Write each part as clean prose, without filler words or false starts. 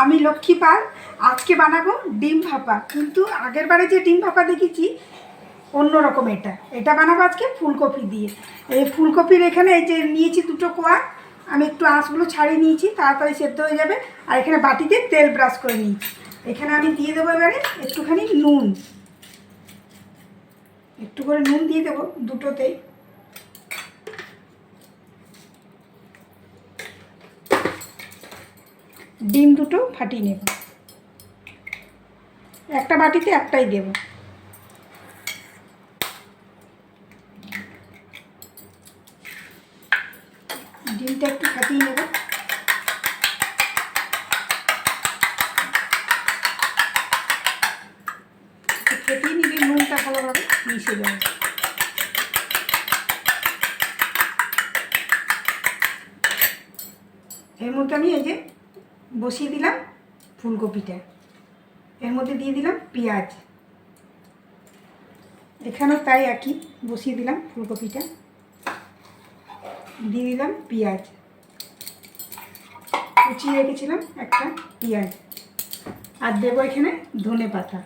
আমি লক্ষ্মী পাল। আজকে বানাবো ডিম ভাপা, কিন্তু আগের বারে যে ডিম ভাপা দেখেছি অন্যরকম। এটা বানাবো আজকে ফুলকপি দিয়ে। এই ফুলকপির এখানে এই যে নিয়েছি দুটো কোয়া, আমি একটু আঁশগুলো ছাড়িয়ে নিয়েছি, তাড়াতাড়ি সেদ্ধ হয়ে যাবে। আর এখানে বাটিতে তেল ব্রাশ করে নিয়েছি। এখানে আমি দিয়ে দেবো এবারে একটুখানি নুন, একটু করে নুন দিয়ে দেবো দুটোতেই। ডিম দুটো ফাটিয়ে নেব, একটা বাটিতে একটাই দেব। ডিমটা একটু ফাটিয়ে নেব। ফাটিয়ে নিলে নুনটা ভালোভাবে মিশে যাবে। এর মধ্যে আমি এই যে বসিয়ে দিলাম ফুলকপিটা, এর মধ্যে দিয়ে দিলাম পেঁয়াজ, এখানেও তাই একই বসিয়ে দিলাম ফুলকপিটা, দিয়ে দিলাম পেঁয়াজ, কুচিয়ে রেখেছিলাম একটা পেঁয়াজ, আর দেবো এখানে ধনে পাতা।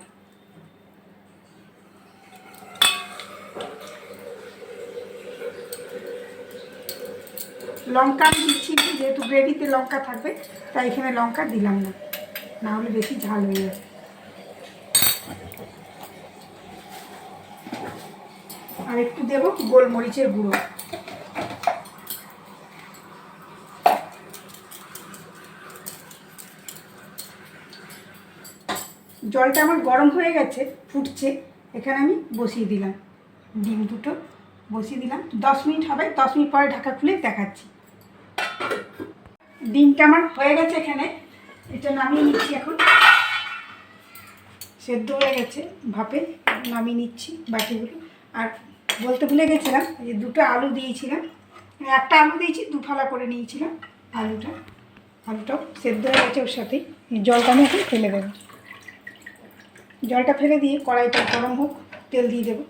লঙ্কা আমি দিচ্ছি না, যেহেতু গ্রেভিতে লঙ্কা থাকবে তাই এখানে লঙ্কা দিলাম না, না হলে বেশি ঝাল হয়ে যাবে। আর একটু দেবো গোলমরিচের গুঁড়ো। জলটা আমার গরম হয়ে গেছে, ফুটছে। এখানে আমি বসিয়ে দিলাম ডিম দুটো, বসিয়ে দিলাম। 10 মিনিট হবে, 10 মিনিট পরে ঢাকা খুলে দেখাচ্ছি। ডিমটা আমার হয়ে গেছে, এখানে এটা নামিয়ে নিচ্ছি। এখন সেদ্ধ হয়ে গেছে ভাপে, নামিয়ে নিচ্ছি বাটিগুলো। আর বলতে ভুলে গেছিলাম, যে দুটো আলু দিয়েছিলাম, একটা আলু দিয়েছি, দু ফালা করে নিয়েছিলাম আলুটাও সেদ্ধ হয়ে গেছে ওর সাথেই। জলটা আমি এখন ফেলে দেবো। জলটা ফেলে দিয়ে কড়াইটা গরম হোক, তেল দিয়ে দেবো।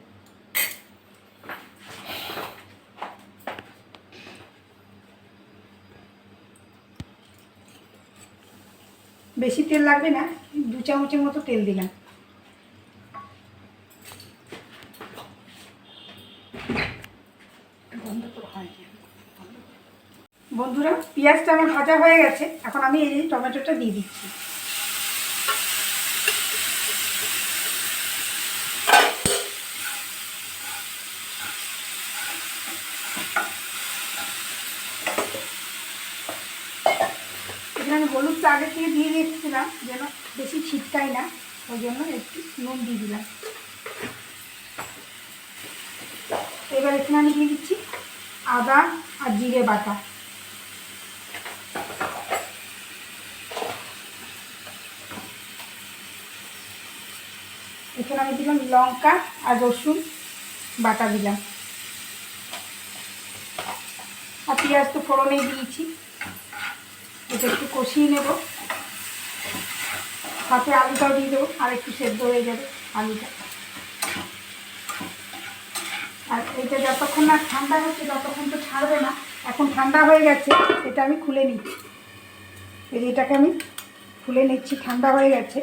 বেশি তেল লাগবে না, 2 চামচের মতো তেল দিলাম। বন্ধুরা, পেঁয়াজটা আমার ভাজা হয়ে গেছে, এখন আমি এই টমেটোটা দিয়ে দিচ্ছি। এখানে আমি হলুদটা আগে থেকে দিয়ে রেখেছিলাম যেন বেশি ছিটকায় না, ওই জন্য একটু নুন দিয়ে দিলাম। এবার এখানে আমি দিয়ে দিচ্ছি আদা আর জিরে বাটা। এখানে আমি দিলাম লঙ্কা আর রসুন বাটা দিলাম। আর পেঁয়াজ তো ফোড়নেই দিয়েছি, এটা একটু কষিয়ে নেব। সাথে আলুটাও দিয়ে দেবো, আর একটু সেদ্ধ হয়ে যাবে আলুটা। আর এটা যতক্ষণ না ঠান্ডা হচ্ছে ততক্ষণ তো ছাড়বে না। এখন ঠান্ডা হয়ে গেছে, এটা আমি খুলে নিচ্ছি। এটাকে আমি খুলে নিচ্ছি, ঠান্ডা হয়ে গেছে।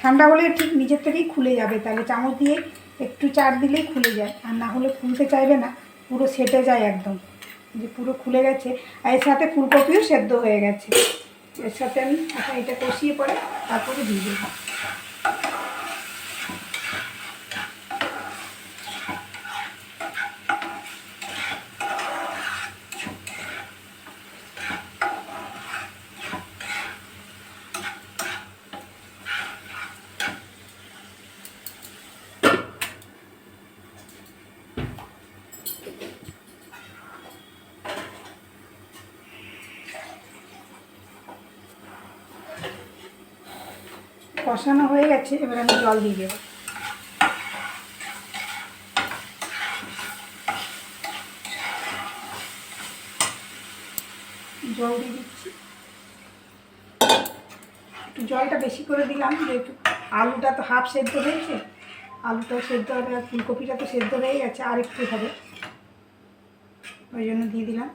ঠান্ডা হলে ঠিক নিজের থেকেই খুলে যাবে, তাহলে চামচ দিয়ে একটু চার দিলেই খুলে যায়, আর না হলে খুলতে চাইবে না, পুরো সেটে যায় একদম। যে পুরো খুলে গেছে, আর এর সাথে ফুলকপিও সেদ্ধ হয়ে গেছে। এর সাথে আমি এখন এটা কষিয়ে পরে তারপরে দিয়ে দেবো। কষানো হয়ে গেছে, এবার আমি জল দিয়ে দেবো। জল দিয়ে দিচ্ছি, একটু জলটা বেশি করে দিলাম, যেহেতু আলুটা তো হাফ সেদ্ধ হয়েছে, আলুটাও সেদ্ধ হবে, আর ফুলকপিটা তো সেদ্ধ হয়ে গেছে, আর একটু হবে, ওই জন্য দিয়ে দিলাম।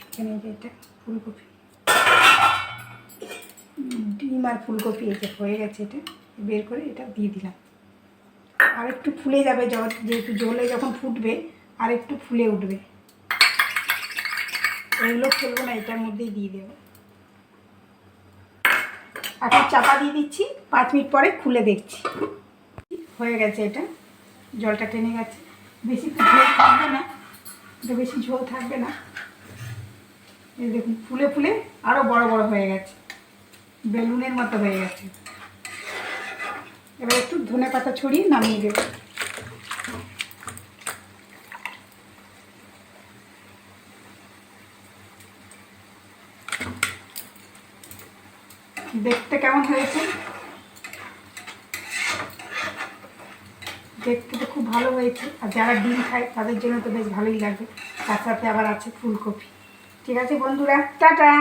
এখানে যে এটা ফুলকপি ডিম আর ফুলকপি এই যে হয়ে গেছে, এটা বের করে এটা দিয়ে দিলাম। আর একটু ফুলে যাবে, যেহেতু জলে যখন ফুটবে আর একটু ফুলে উঠবে। এগুলো ফেলবো না, এটার মধ্যেই দিয়ে দেবো। এখন চাপা দিয়ে দিচ্ছি, 5 মিনিট পরে খুলে দেখছি। হয়ে গেছে, এটা জলটা টেনে গেছে। বেশি ঝোল থাকবে না, এটা বেশি ঝোল থাকবে না। এই দেখুন ফুলে ফুলে আরও বড় বড় হয়ে গেছে, বেলুনের মতো হয়ে গেছে। এবার একটু ধনেপাতা ছড়িয়ে নামিয়ে দেব। দেখতে কেমন হয়েছে? দেখতে তো খুব ভালো হয়েছে, আর যারা ডিম খায় তাদের জন্য তো বেশ ভালোই লাগবে। তার সাথে আবার আছে ফুলকপি। ঠিক আছে বন্ধুরা, টাটা।